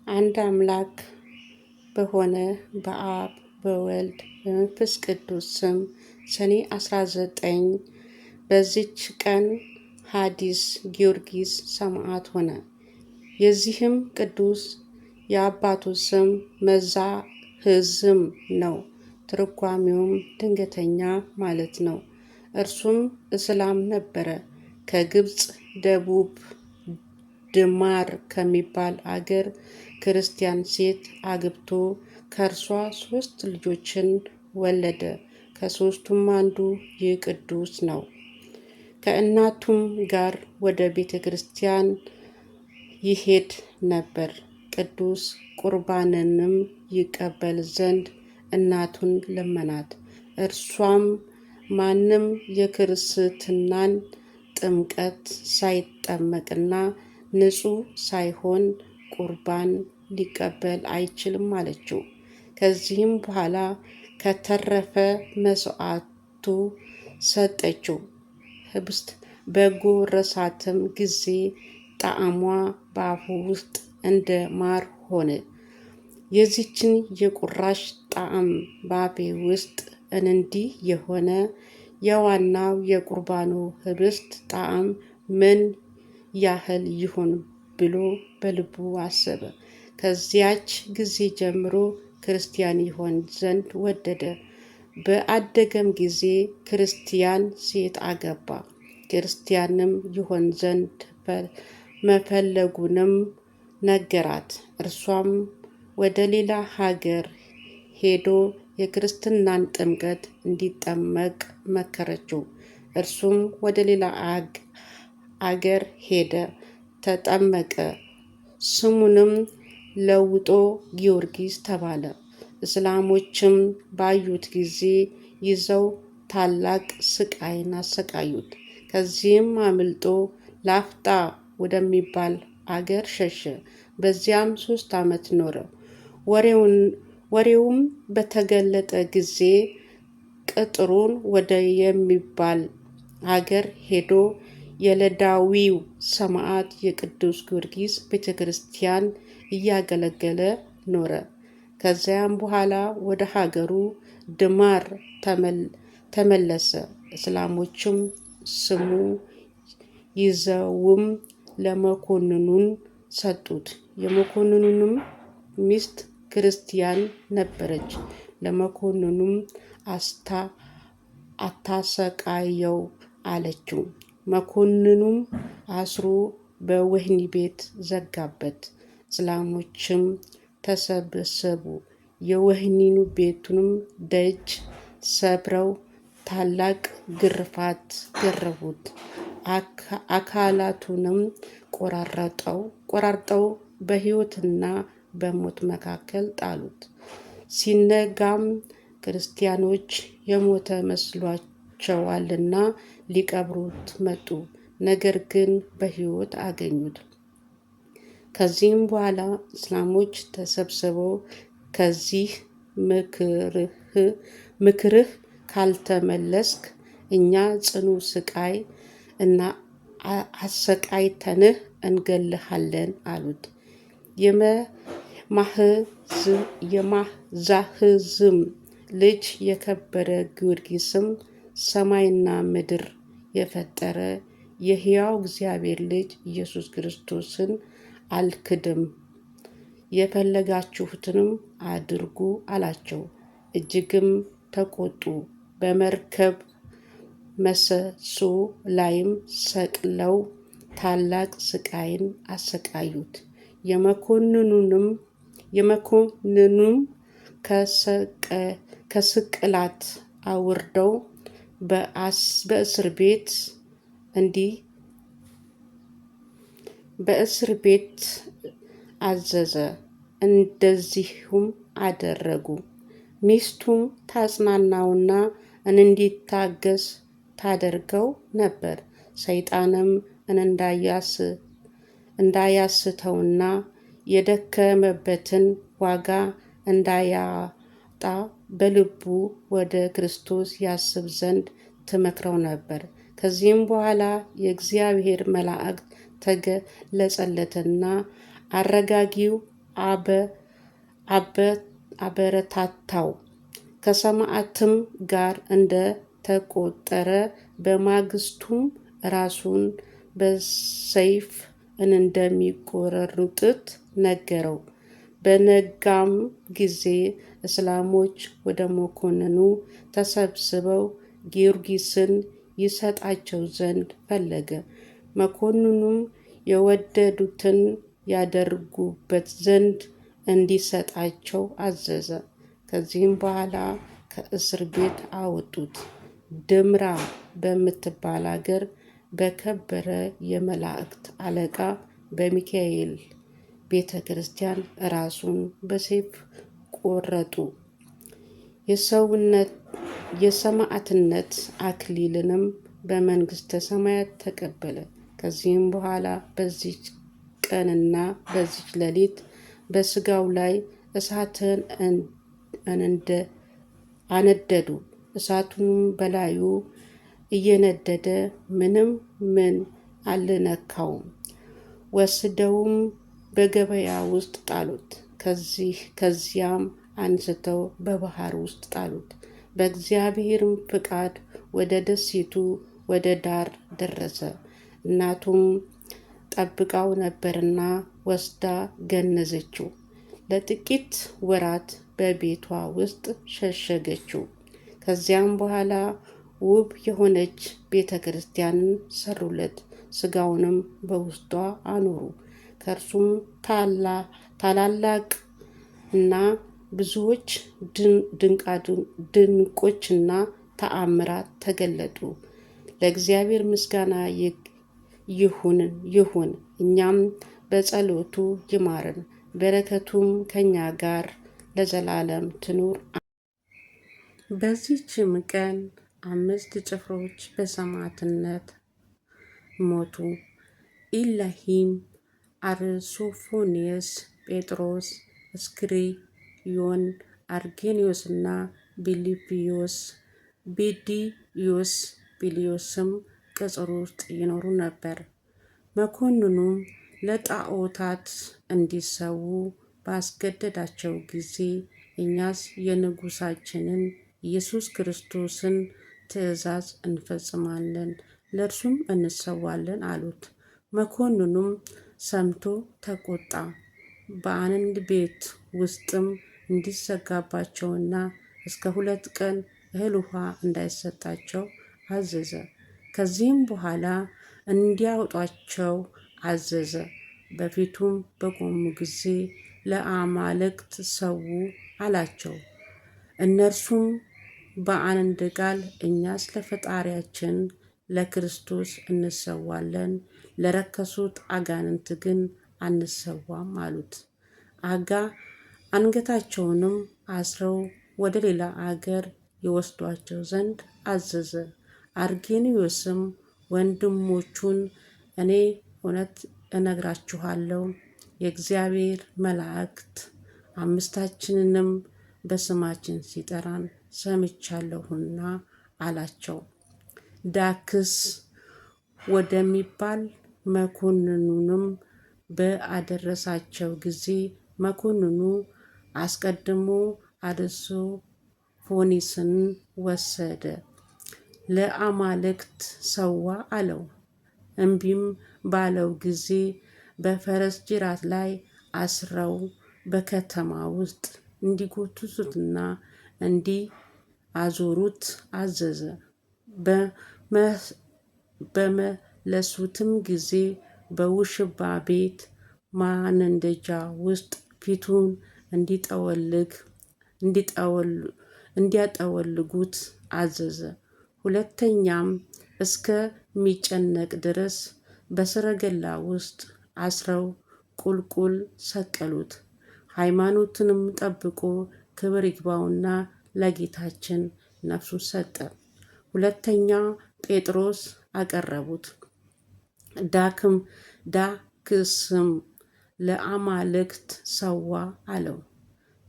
አንድ አምላክ በሆነ በአብ በወልድ በመንፈስ ቅዱስ ስም ሰኔ 19 በዚች ቀን ሐዲስ ጊዮርጊስ ሰማዕት ሆነ። የዚህም ቅዱስ የአባቱ ስም መዛሕዝም ነው። ትርጓሜውም ድንገተኛ ማለት ነው። እርሱም እስላም ነበረ። ከግብፅ ደቡብ ድማር ከሚባል አገር ክርስቲያን ሴት አግብቶ ከእርሷ 3 ልጆችን ወለደ። ከ3ቱም አንዱ ይህ ቅዱስ ነው። ከእናቱም ጋር ወደ ቤተ ክርስቲያን ይሄድ ነበር። ቅዱስ ቁርባንንም ይቀበል ዘንድ እናቱን ለመናት። እርሷም ማንም የክርስትናን ጥምቀት ሳይጠመቅና ንጹሕ ሳይሆን ቁርባን ሊቀበል አይችልም አለችው። ከዚህም በኋላ ከተረፈ መስዋዕቱ ሰጠችው። ህብስት በጎረሳትም ጊዜ ጣዕሟ በአፉ ውስጥ እንደ ማር ሆነ። የዚችን የቁራሽ ጣዕም በአፌ ውስጥ እንዲህ የሆነ የዋናው የቁርባኑ ህብስት ጣዕም ምን ያህል ይሆን ብሎ በልቡ አሰበ። ከዚያች ጊዜ ጀምሮ ክርስቲያን ይሆን ዘንድ ወደደ። በአደገም ጊዜ ክርስቲያን ሴት አገባ። ክርስቲያንም ይሆን ዘንድ መፈለጉንም ነገራት። እርሷም ወደ ሌላ ሀገር ሄዶ የክርስትናን ጥምቀት እንዲጠመቅ መከረችው። እርሱም ወደ ሌላ አገር ሄደ፣ ተጠመቀ። ስሙንም ለውጦ ጊዮርጊስ ተባለ። እስላሞችም ባዩት ጊዜ ይዘው ታላቅ ስቃይን አሰቃዩት። ከዚህም አምልጦ ላፍጣ ወደሚባል አገር ሸሸ። በዚያም 3 ዓመት ኖረ። ወሬውም በተገለጠ ጊዜ ቅጥሩን ወደ የሚባል አገር ሄዶ የለዳዊው ሰማዕት የቅዱስ ጊዮርጊስ ቤተ ክርስቲያን እያገለገለ ኖረ። ከዚያም በኋላ ወደ ሀገሩ ድማር ተመለሰ። እስላሞችም ስሙ ይዘውም ለመኮንኑን ሰጡት። የመኮንኑንም ሚስት ክርስቲያን ነበረች። ለመኮንኑም አታሰቃየው አለችው። መኮንኑም አስሮ በወህኒ ቤት ዘጋበት። እስላሞችም ተሰበሰቡ። የወህኒ ቤቱንም ደጅ ሰብረው ታላቅ ግርፋት ገረፉት። አካላቱንም ቆራርጠው በሕይወትና በሞት መካከል ጣሉት። ሲነጋም ክርስቲያኖች የሞተ መስሏቸዋልና ሊቀብሩት መጡ። ነገር ግን በሕይወት አገኙት። ከዚህም በኋላ እስላሞች ተሰብስበው ከዚህ ምክርህ ካልተመለስክ እኛ ጽኑ ስቃይ እና አሰቃይተንህ እንገልሃለን አሉት። የመዛሕዝም ልጅ የከበረ ጊዮርጊስም ሰማይና ምድር የፈጠረ የሕያው እግዚአብሔር ልጅ ኢየሱስ ክርስቶስን አልክድም፣ የፈለጋችሁትንም አድርጉ አላቸው። እጅግም ተቆጡ። በመርከብ ምሰሶ ላይም ሰቅለው ታላቅ ስቃይን አሰቃዩት። የመኮንኑም ከስቅላት አውርደው በእስር ቤት አዘዘ። እንደዚሁም አደረጉ። ሚስቱም ታጽናናውና እንዲታገስ ታደርገው ነበር። ሰይጣንም እንዳያስተውና የደከመበትን ዋጋ እንዳያጣ በልቡ ወደ ክርስቶስ ያስብ ዘንድ ትመክረው ነበር። ከዚህም በኋላ የእግዚአብሔር መላእክት ተገለጸለትና አረጋጊው አበረታታው። ከሰማዕትም ጋር እንደ ተቆጠረ በማግስቱም ራሱን በሰይፍ እንደሚቆረጡት ነገረው። በነጋም ጊዜ እስላሞች ወደ መኮንኑ ተሰብስበው ጊዮርጊስን ይሰጣቸው ዘንድ ፈለገ። መኮንኑም የወደዱትን ያደርጉበት ዘንድ እንዲሰጣቸው አዘዘ። ከዚህም በኋላ ከእስር ቤት አወጡት። ድምራ በምትባል አገር በከበረ የመላእክት አለቃ በሚካኤል ቤተ ክርስቲያን ራሱን በሰይፍ ቆረጡ። የሰማዕትነት አክሊልንም በመንግሥተ ሰማያት ተቀበለ። ከዚህም በኋላ በዚች ቀንና በዚች ሌሊት በሥጋው ላይ እሳትን አነደዱ። እሳቱንም በላዩ እየነደደ ምንም ምን አልነካውም። ወስደውም በገበያ ውስጥ ጣሉት። ከዚያም አንስተው በባህር ውስጥ ጣሉት። በእግዚአብሔርም ፍቃድ ወደ ደሴቱ ወደ ዳር ደረሰ። እናቱም ጠብቃው ነበርና ወስዳ ገነዘችው። ለጥቂት ወራት በቤቷ ውስጥ ሸሸገችው። ከዚያም በኋላ ውብ የሆነች ቤተ ክርስቲያንን ሰሩለት። ሥጋውንም በውስጧ አኖሩ። ከእርሱም ታላላቅ እና ብዙዎች ድንቆችና ተአምራት ተገለጡ። ለእግዚአብሔር ምስጋና ይሁን፣ እኛም በጸሎቱ ይማረን፣ በረከቱም ከኛ ጋር ለዘላለም ትኑር። በዚህችም ቀን 5 ጭፍሮች በሰማዕትነት ሞቱ። ኢላሂም፣ አርሶፎኒየስ፣ ጴጥሮስ፣ እስክሪዮን፣ አርጌኒዮስና ቢሊዮስ። ቢሊዮስም ቅጽር ውስጥ ይኖሩ ነበር። መኮንኑም ለጣዖታት እንዲሰዉ ባስገደዳቸው ጊዜ እኛስ የንጉሣችንን ኢየሱስ ክርስቶስን ትእዛዝ እንፈጽማለን፣ ለእርሱም እንሰዋለን አሉት። መኮንኑም ሰምቶ ተቆጣ። በአንድ ቤት ውስጥም እንዲዘጋባቸውና እስከ 2 ቀን እህል ውሃ እንዳይሰጣቸው አዘዘ። ከዚህም በኋላ እንዲያወጧቸው አዘዘ። በፊቱም በቆሙ ጊዜ ለአማልክት ሰዉ አላቸው። እነርሱም በአንድ ቃል እኛስ ለፈጣሪያችን ለክርስቶስ እንሰዋለን፣ ለረከሱት አጋንንት ግን አንሰዋም አሉት። አንገታቸውንም አስረው ወደ ሌላ አገር ይወስዷቸው ዘንድ አዘዘ። አርጌኒዮስም ወንድሞቹን እኔ እውነት እነግራችኋለሁ፣ የእግዚአብሔር መላእክት 5ታችንንም በስማችን ሲጠራን ሰምቻለሁና አላቸው። ዳክስ ወደሚባል መኮንኑንም በአደረሳቸው ጊዜ መኮንኑ አስቀድሞ አርሶፎኒስን ወሰደ፣ ለአማልክት ሰዋ አለው። እምቢም ባለው ጊዜ በፈረስ ጅራት ላይ አስረው በከተማ ውስጥ እንዲጎትቱትና እንዲያዞሩት አዘዘ። በመለሱትም ጊዜ በውሽባ ቤት ማነደጃ ውስጥ ፊቱን እንዲያጠወልጉት አዘዘ። ሁለተኛም እስከሚጨነቅ ድረስ በሰረገላ ውስጥ አስረው ቁልቁል ሰቀሉት። ሃይማኖትንም ጠብቆ ክብር ይግባውና ለጌታችን ነፍሱን ሰጠ። ሁለተኛ ጴጥሮስ አቀረቡት። ዳክስም ለአማልክት ሰዋ አለው።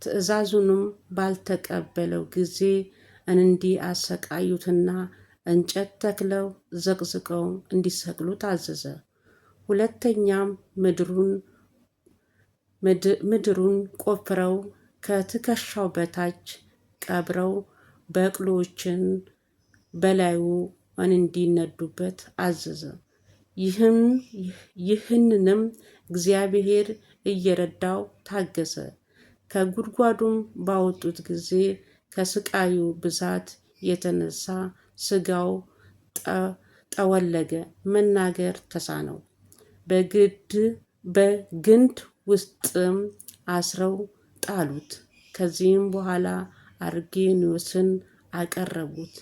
ትእዛዙንም ባልተቀበለው ጊዜ እንዲያሰቃዩትና እንጨት ተክለው ዘቅዝቀው እንዲሰቅሉት አዘዘ። ሁለተኛም ምድሩን ምድሩን ቆፍረው ከትከሻው በታች ቀብረው በቅሎችን በላዩ እንዲነዱበት አዘዘ። ይህንንም እግዚአብሔር እየረዳው ታገሰ። ከጉድጓዱም ባወጡት ጊዜ ከስቃዩ ብዛት የተነሳ ስጋው ጠወለገ፣ መናገር ተሳነው። በግንድ ውስጥም አስረው ጣሉት። ከዚህም በኋላ አርጌኖስን አቀረቡት።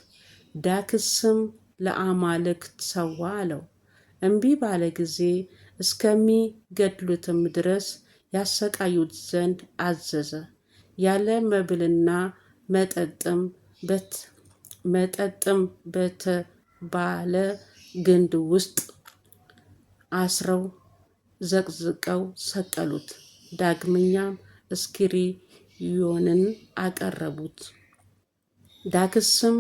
ዳክስም ለአማልክት ሰዋ አለው። እምቢ ባለ ጊዜ እስከሚገድሉትም ድረስ ያሰቃዩት ዘንድ አዘዘ። ያለ መብልና መጠጥም በተባለ ግንድ ውስጥ አስረው ዘቅዝቀው ሰቀሉት። ዳግመኛም እስክንድርዮንን አቀረቡት። ዳክስም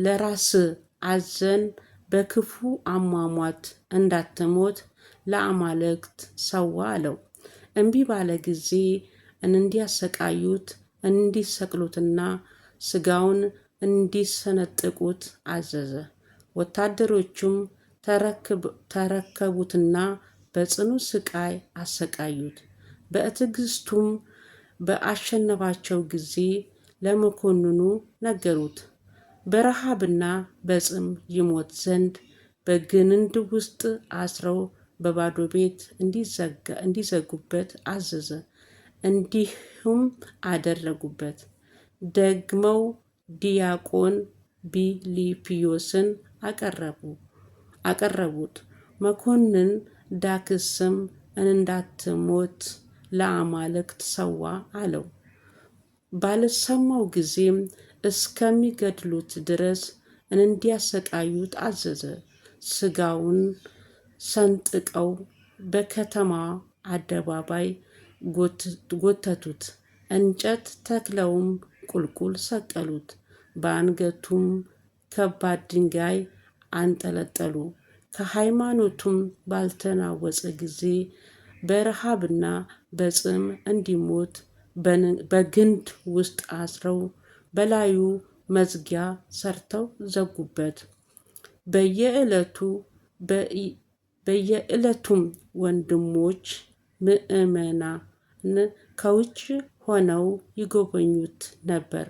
ለራስ አዘን በክፉ አሟሟት እንዳትሞት ለአማልክት ሰዋ አለው። እምቢ ባለ ጊዜ እንዲያሰቃዩት እንዲሰቅሉትና ስጋውን እንዲሰነጥቁት አዘዘ። ወታደሮቹም ተረከቡትና በጽኑ ስቃይ አሰቃዩት። በትዕግስቱም በአሸነፋቸው ጊዜ ለመኮንኑ ነገሩት። በረሃብና በጽም ይሞት ዘንድ በግንድ ውስጥ አስረው በባዶ ቤት እንዲዘጉበት አዘዘ። እንዲሁም አደረጉበት። ደግመው ዲያቆን ቢሊፒዮስን አቀረቡት። መኮንን ዳክስም እንዳትሞት ለአማልክት ሰዋ አለው። ባልሰማው ጊዜም እስከሚገድሉት ድረስ እንዲያሰቃዩት አዘዘ። ስጋውን ሰንጥቀው በከተማ አደባባይ ጎተቱት። እንጨት ተክለውም ቁልቁል ሰቀሉት። በአንገቱም ከባድ ድንጋይ አንጠለጠሉ። ከሃይማኖቱም ባልተናወጸ ጊዜ በረሃብና በጽም እንዲሞት በግንድ ውስጥ አስረው በላዩ መዝጊያ ሰርተው ዘጉበት። በየዕለቱም ወንድሞች ምዕመናን ከውጭ ሆነው ይጎበኙት ነበር።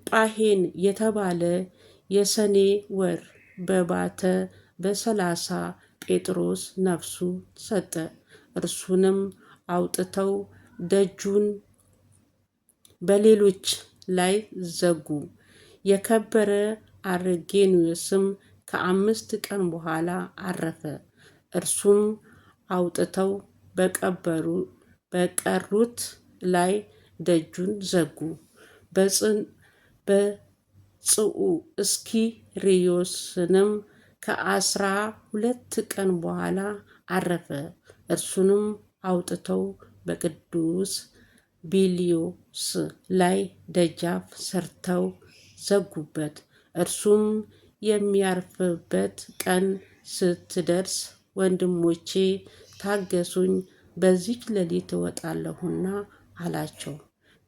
ጳሄን የተባለ የሰኔ ወር በባተ በ30 ጴጥሮስ ነፍሱ ሰጠ። እርሱንም አውጥተው ደጁን በሌሎች ላይ ዘጉ። የከበረ አርጌኖስም ከ5 ቀን በኋላ አረፈ። እርሱም አውጥተው በቀሩት ላይ ደጁን ዘጉ። ብፁዕ እስክንድርዮስንም ከ12 ቀን በኋላ አረፈ። እርሱንም አውጥተው በቅዱስ ቢልዮስ ላይ ደጃፍ ሰርተው ዘጉበት። እርሱም የሚያርፍበት ቀን ስትደርስ ወንድሞቼ ታገሱኝ፣ በዚች ሌሊት እወጣለሁና አላቸው።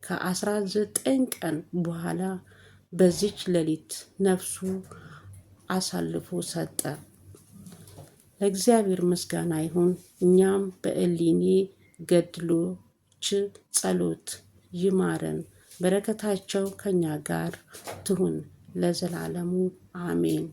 ከ19 ቀን በኋላ በዚች ሌሊት ነፍሱ አሳልፎ ሰጠ። ለእግዚአብሔር ምስጋና ይሁን። እኛም በእሊኒ ገድሎች ጸሎት ይማረን፣ በረከታቸው ከኛ ጋር ትሁን ለዘላለሙ አሜን።